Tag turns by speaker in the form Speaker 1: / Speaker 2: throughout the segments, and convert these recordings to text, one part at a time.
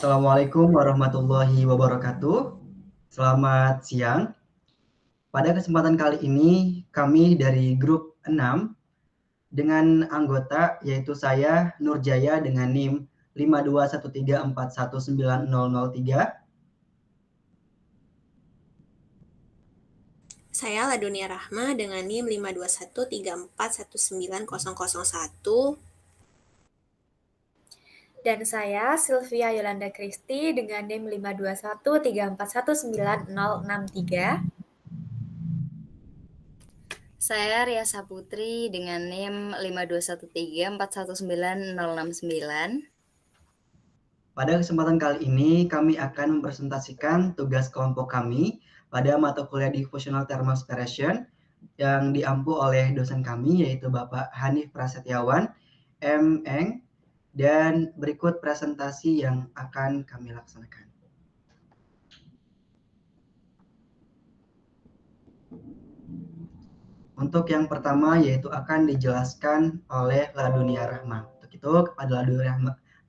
Speaker 1: Assalamualaikum warahmatullahi wabarakatuh. Selamat siang. Pada kesempatan kali ini kami dari grup 6 dengan anggota yaitu saya Nurjaya dengan NIM 52134190003.
Speaker 2: Saya Ladunia Rahma dengan NIM 52134190001.
Speaker 3: Dan saya Sylvia Yolanda Kristi dengan NIM 52134190063.
Speaker 4: Saya Ria Saputri dengan NIM 52134190069.
Speaker 1: Pada kesempatan kali ini kami akan mempresentasikan tugas kelompok kami pada mata kuliah Diffusional Thermal Spiration yang diampu oleh dosen kami yaitu Bapak Hanif Prasetyawan, M.Eng, dan berikut presentasi yang akan kami laksanakan. Untuk yang pertama yaitu akan dijelaskan oleh Ladunia Rahma. Untuk itu kepada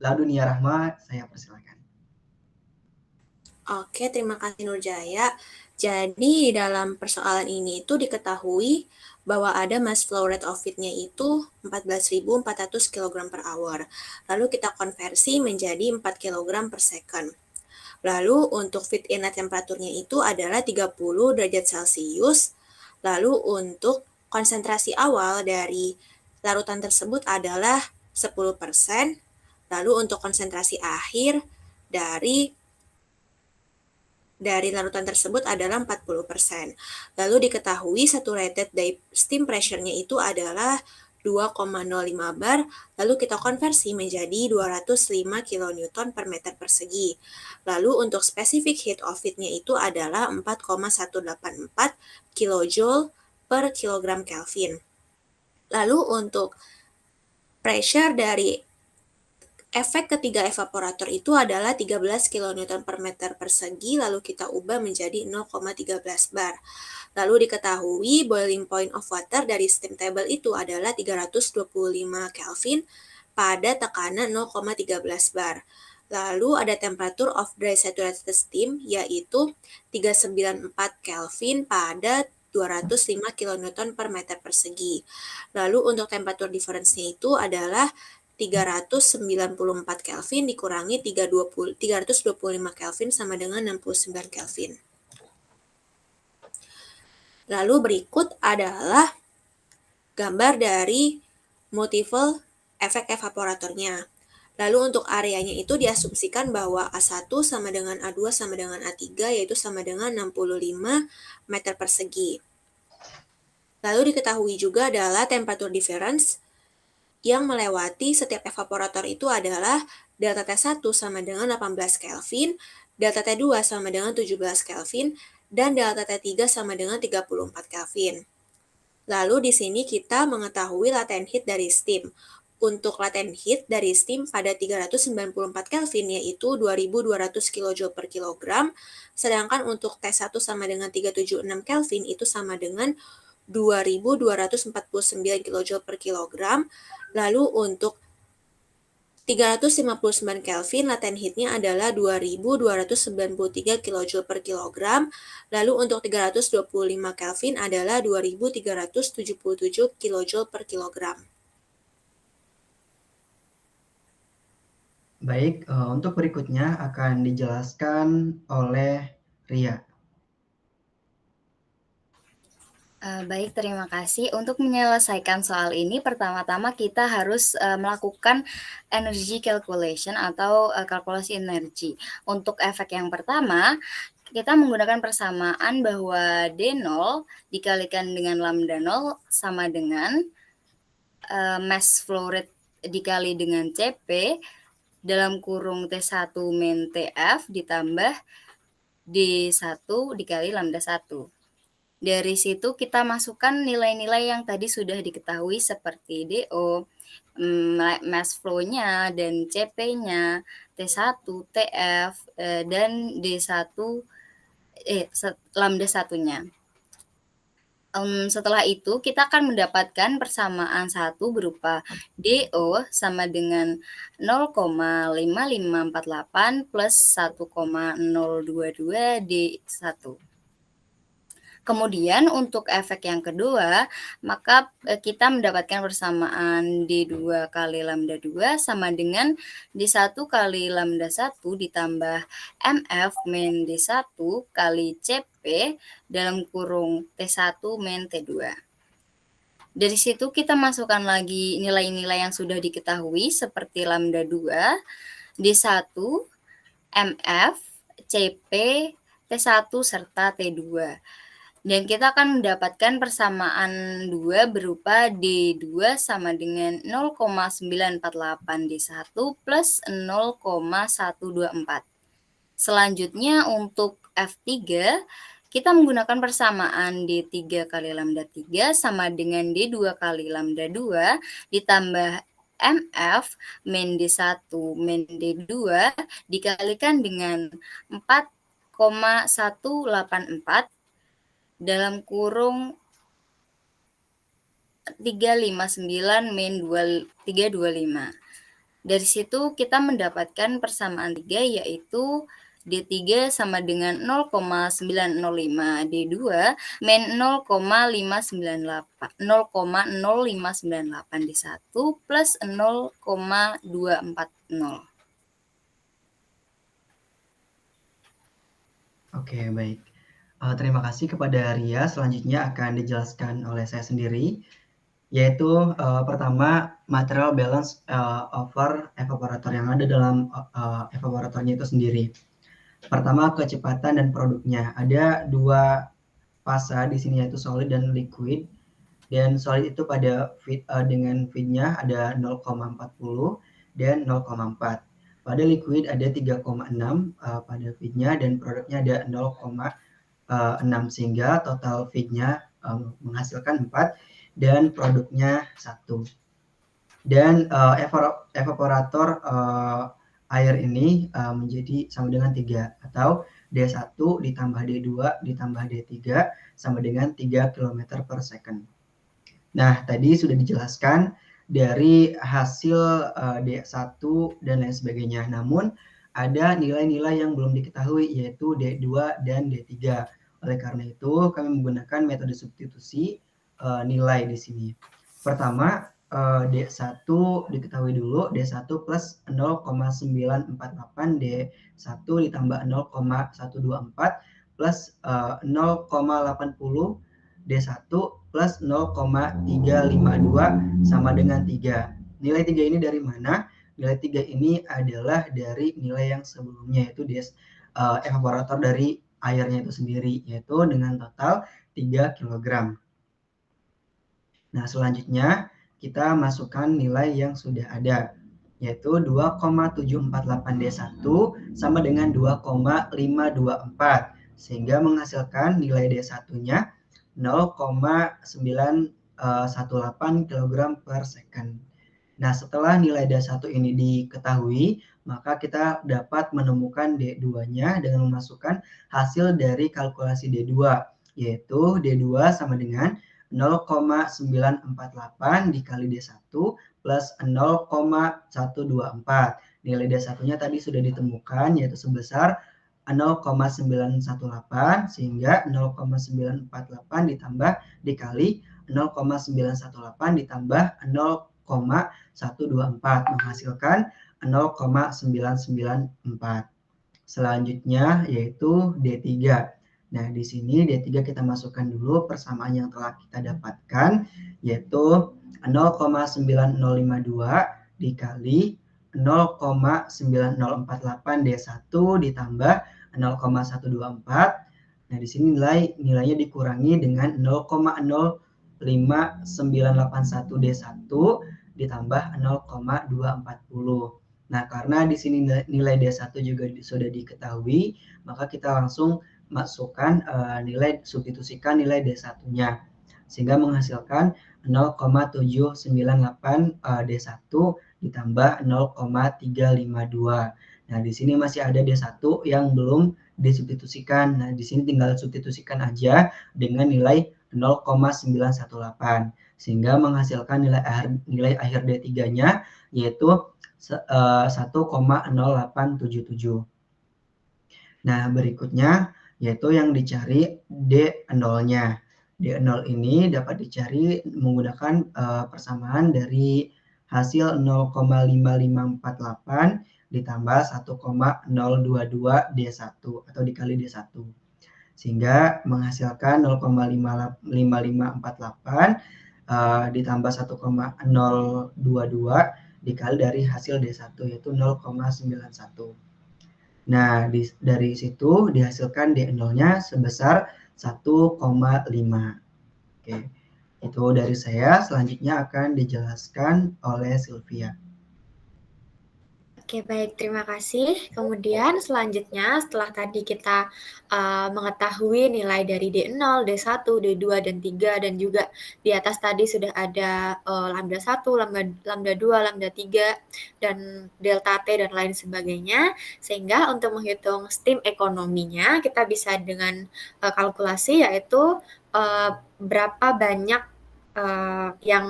Speaker 1: Ladunia Rahma saya persilakan.
Speaker 2: Oke, terima kasih Nurjaya. Jadi dalam persoalan ini itu diketahui bahwa ada mass flow rate of feed-nya itu 14.400 kg per hour. Lalu kita konversi menjadi 4 kg per second. Lalu untuk feed inlet temperaturnya itu adalah 30 derajat Celcius. Lalu untuk konsentrasi awal dari larutan tersebut adalah 10%. Lalu untuk konsentrasi akhir dari larutan tersebut adalah 40%. Lalu diketahui saturated steam pressure-nya itu adalah 2,05 bar, lalu kita konversi menjadi 205 kN per meter persegi. Lalu untuk specific heat of feed-nya itu adalah 4,184 kJ per kilogram Kelvin. Lalu untuk pressure dari efek ketiga evaporator itu adalah 13 kN per meter persegi, lalu kita ubah menjadi 0,13 bar. Lalu diketahui boiling point of water dari steam table itu adalah 325 Kelvin pada tekanan 0,13 bar. Lalu ada temperature of dry saturated steam yaitu 394 Kelvin pada 205 kN per meter persegi. Lalu untuk temperature difference-nya itu adalah 394 Kelvin dikurangi 325 Kelvin sama dengan 69 Kelvin. Lalu berikut adalah gambar dari multiple efek evaporatornya. Lalu untuk areanya itu diasumsikan bahwa A1 sama dengan A2 sama dengan A3 yaitu sama dengan 65 meter persegi. Lalu diketahui juga adalah temperature difference yang melewati setiap evaporator itu adalah delta T1 sama dengan 18 Kelvin, delta T2 sama dengan 17 Kelvin, dan delta T3 sama dengan 34 Kelvin. Lalu di sini kita mengetahui latent heat dari steam. Untuk latent heat dari steam pada 394 Kelvin yaitu 2200 kJ per kilogram, sedangkan untuk T1 sama dengan 376 Kelvin itu sama dengan 2249 kJ per kilogram. Lalu untuk 359 Kelvin latent heat-nya adalah 2293 kJ per kilogram. Lalu untuk 325 Kelvin adalah 2377 kJ per kilogram.
Speaker 1: Baik, untuk berikutnya akan dijelaskan oleh Ria.
Speaker 4: Baik, terima kasih. Untuk menyelesaikan soal ini, pertama-tama kita harus melakukan energy calculation atau kalkulasi energi. Untuk efek yang pertama, kita menggunakan persamaan bahwa D0 dikalikan dengan lambda 0 sama dengan mass flow rate dikali dengan CP dalam kurung T1 min TF ditambah D1 dikali lambda 1. Dari situ kita masukkan nilai-nilai yang tadi sudah diketahui seperti DO, mass flow-nya, dan CP-nya, T1, TF, dan D1, lambda 1-nya. Setelah itu kita akan mendapatkan persamaan 1 berupa DO sama dengan 0,5548 plus 1,022 D1. Kemudian untuk efek yang kedua, maka kita mendapatkan persamaan D2 kali lambda 2 sama dengan D1 kali lambda 1 ditambah MF min D1 kali CP dalam kurung T1 min T2. Dari situ kita masukkan lagi nilai-nilai yang sudah diketahui seperti lambda 2, D1, MF, CP, T1 serta T2. Dan kita akan mendapatkan persamaan 2 berupa D2 sama dengan 0,948 D1 plus 0,124. Selanjutnya untuk F3, kita menggunakan persamaan D3 kali lambda 3 sama dengan D2 kali lambda 2 ditambah MF min D1 min D2 dikalikan dengan 4,184 dalam kurung 359 min 325. Dari situ kita mendapatkan persamaan 3 yaitu D3 sama dengan 0,905 D2 min 0,0598 D1 plus 0,240.
Speaker 1: Oke, baik. Terima kasih kepada Ria. Selanjutnya akan dijelaskan oleh saya sendiri, yaitu pertama material balance over evaporator yang ada dalam evaporatornya itu sendiri. Pertama, kecepatan dan produknya. Ada dua fase di sini yaitu solid dan liquid. Dan solid itu pada dengan feednya ada 0,40 dan 0,4. Pada liquid ada 3,6 pada feednya dan produknya ada 0,6 sehingga total feednya menghasilkan 4 dan produknya 1. Dan evaporator air ini menjadi sama dengan 3 atau D1 ditambah D2 ditambah D3 sama dengan 3 km per second. Nah, tadi sudah dijelaskan dari hasil D1 dan lain sebagainya. Namun ada nilai-nilai yang belum diketahui yaitu D2 dan D3. Oleh karena itu kami menggunakan metode substitusi nilai di sini. Pertama, D1 diketahui dulu, D1 plus 0,948 D1 ditambah 0,124 plus 0,80 D1 plus 0,352 sama dengan 3. Nilai 3 ini dari mana? Nilai 3 ini adalah dari nilai yang sebelumnya, yaitu evaporator dari airnya itu sendiri, yaitu dengan total 3 kg. Nah, selanjutnya kita masukkan nilai yang sudah ada, yaitu 2,748 D1 sama dengan 2,524, sehingga menghasilkan nilai D1-nya 0,918 kg per second. Nah, setelah nilai D1 ini diketahui, maka kita dapat menemukan D2-nya dengan memasukkan hasil dari kalkulasi D2, yaitu D2 sama dengan 0,948 dikali D1 plus 0,124. Nilai D1-nya tadi sudah ditemukan, yaitu sebesar 0,918 sehingga 0,948 ditambah dikali 0,918 ditambah 0,124 menghasilkan 0,994. Selanjutnya yaitu D3. Nah, di sini D3 kita masukkan dulu persamaan yang telah kita dapatkan, yaitu 0,9052 dikali 0,9048 D1 ditambah 0,124. Nah, di sini nilainya dikurangi dengan 0,05981 D1 ditambah 0,240. Nah, karena di sini nilai D1 juga sudah diketahui, maka kita langsung masukkan substitusikan nilai D1-nya sehingga menghasilkan 0,798 D1 ditambah 0,352. Nah, di sini masih ada D1 yang belum disubstitusikan. Nah, di sini tinggal substitusikan aja dengan nilai 0,918 sehingga menghasilkan nilai akhir D3-nya yaitu 1,0877. Nah, berikutnya yaitu yang dicari D0-nya. D0 ini dapat dicari menggunakan persamaan dari hasil 0,5548 ditambah 1,022 D1 atau dikali D1. Sehingga menghasilkan 0,5548 ditambah 1,022 dikali dari hasil D1 yaitu 0,91. Nah, dari situ dihasilkan D0-nya sebesar 1,5. Oke, itu dari saya. Selanjutnya akan dijelaskan oleh Sylvia.
Speaker 3: Oke, baik. Terima kasih. Kemudian selanjutnya setelah tadi kita mengetahui nilai dari D0, D1, D2, dan 3, dan juga di atas tadi sudah ada lambda 1, lambda 2, lambda 3, dan delta T, dan lain sebagainya. Sehingga untuk menghitung steam ekonominya, kita bisa dengan kalkulasi yaitu berapa banyak yang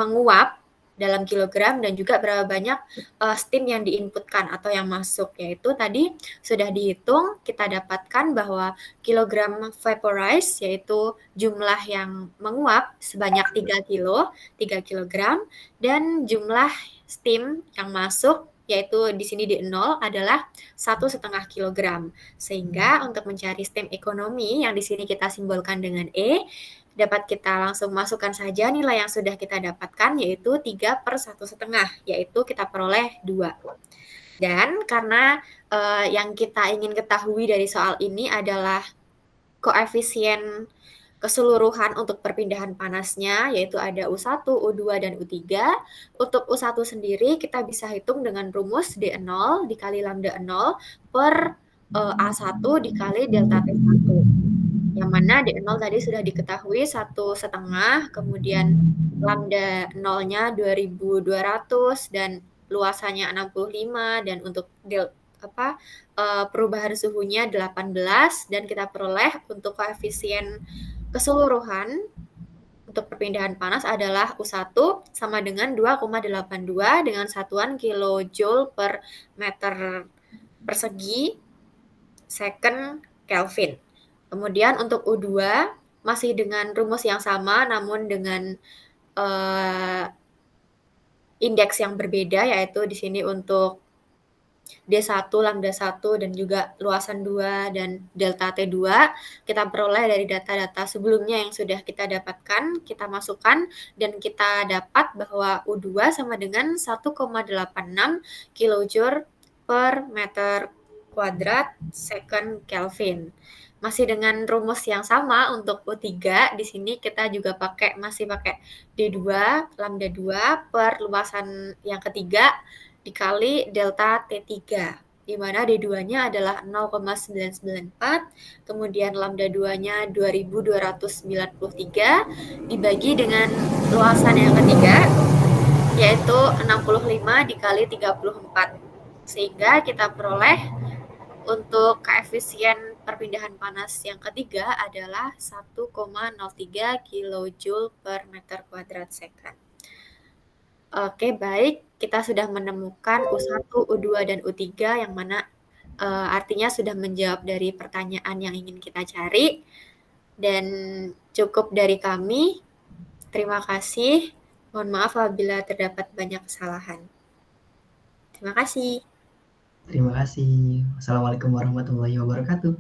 Speaker 3: menguap dalam kilogram dan juga berapa banyak steam yang diinputkan atau yang masuk, yaitu tadi sudah dihitung, kita dapatkan bahwa kilogram vaporized yaitu jumlah yang menguap sebanyak 3 kilogram, dan jumlah steam yang masuk yaitu di sini di 0 adalah 1,5 kilogram. Sehingga untuk mencari steam ekonomi yang di sini kita simbolkan dengan E, dapat kita langsung masukkan saja nilai yang sudah kita dapatkan, yaitu 3/1,5, yaitu kita peroleh 2. Dan karena yang kita ingin ketahui dari soal ini adalah koefisien keseluruhan untuk perpindahan panasnya, yaitu ada U1, U2, dan U3. Untuk U1 sendiri kita bisa hitung dengan rumus D0 dikali lambda 0 per A1 dikali delta T1. Yang mana D0 tadi sudah diketahui 1,5, kemudian lambda 0-nya 2200 dan luasannya 65, dan untuk perubahan suhunya 18, dan kita peroleh untuk koefisien keseluruhan untuk perpindahan panas adalah U1 sama dengan 2,82 dengan satuan kilojoule per meter persegi second Kelvin. Kemudian untuk U2 masih dengan rumus yang sama namun dengan indeks yang berbeda, yaitu di sini untuk D1, lambda 1, dan juga luasan 2 dan delta T2 kita peroleh dari data-data sebelumnya yang sudah kita dapatkan, kita masukkan, dan kita dapat bahwa U2 sama dengan 1,86 kilojoule per meter kuadrat second Kelvin. Masih dengan rumus yang sama untuk U3, di sini kita juga masih pakai D2, lambda 2 per luasan yang ketiga dikali delta T3, di mana D2-nya adalah 0,994, kemudian lambda 2-nya 2293, dibagi dengan luasan yang ketiga, yaitu 65 dikali 34. Sehingga kita peroleh untuk koefisien perpindahan panas yang ketiga adalah 1,03 kilojoule per meter kuadrat second. Oke, baik. Kita sudah menemukan U1, U2, dan U3 yang mana artinya sudah menjawab dari pertanyaan yang ingin kita cari. Dan cukup dari kami. Terima kasih. Mohon maaf apabila terdapat banyak kesalahan. Terima kasih.
Speaker 1: Terima kasih. Wassalamualaikum warahmatullahi wabarakatuh.